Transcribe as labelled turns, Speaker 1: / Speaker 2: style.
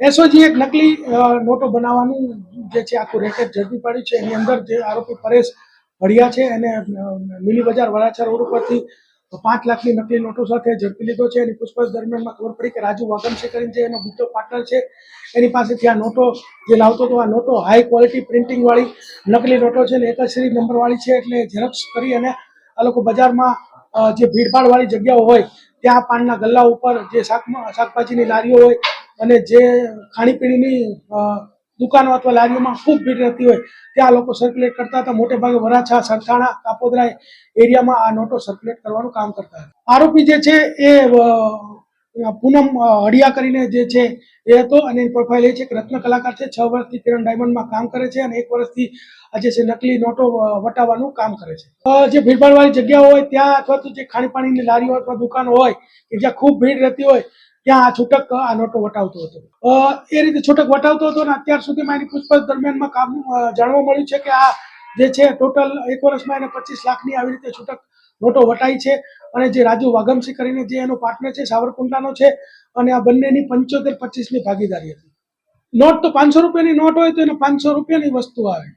Speaker 1: SOG એક નકલી નોટો બનાવવાનું જે છે આખું રેકેટ ઝડપી પાડ્યું છે. એની અંદર જે આરોપી પરેશ ભડિયા છે એને મિલી બજાર વરાછા રોડ ઉપરથી 5 લાખની નકલી નોટો સાથે ઝડપી લીધો છે. એની પૂછપરછ દરમિયાનમાં ખબર પડી કે રાજુ વાગમશી કરીને જે એનો બીજો પાર્ટનર છે એની પાસેથી આ નોટો જે લાવતો હતો, આ નોટો હાઈ ક્વોલિટી પ્રિન્ટિંગ વાળી નકલી નોટો છે ને એક જ સિરીઝ નંબર વાળી છે. એટલે ઝેરોક્ષ કરી અને આ લોકો બજારમાં જે ભીડભાડ વાળી જગ્યાઓ હોય ત્યાં પાનના ગલ્લા ઉપર જે શાકભાજીની લારીઓ હોય અને જે ખાણીપીણીની દુકાનો અથવા લારીઓમાં ખૂબ ભીડ રહેતી હોય ત્યાં લોકો સર્ક્યુલેટ કરતા હતા. મોટે ભાગે વરાછા, સરથાણા, કાપોદરા એરિયામાં આ નોટો સર્ક્યુલેટ કરવાનું કામ કરતા હતા. આરોપી જે છે એ પૂનમ હડિયા કરીને જે છે એ હતો અને એની પ્રોફાઇલ એ છે કે રત્ન કલાકાર છે, 6 વર્ષથી કિરણ ડાયમંડમાં કામ કરે છે અને 1 વર્ષથી આજે છે નકલી નોટો વટાવવાનું કામ કરે છે. જે ભીડભાડવાળી જગ્યાઓ હોય ત્યાં અથવા તો જે ખાણીપાણીની લારીઓ અથવા દુકાનો હોય કે જ્યાં ખૂબ ભીડ રહેતી હોય ત્યાં આ છૂટક આ નોટો વટાવતો હતો. એ રીતે છૂટક વટાવતો હતો અને અત્યાર સુધીમાં એની પૂછપરછ દરમિયાનમાં જાણવા મળ્યું છે કે આ જે છે ટોટલ 1 વર્ષમાં એને 25 લાખની આવી રીતે છૂટક નોટો વટાઈ છે. અને જે રાજુ વાગમશી કરીને જે એનો પાર્ટનર છે સાવરકુંડલાનો છે અને આ બંનેની 75-25ની ભાગીદારી હતી. નોટ તો 500 રૂપિયાની નોટ હોય તો એને 500 રૂપિયાની વસ્તુ આવે.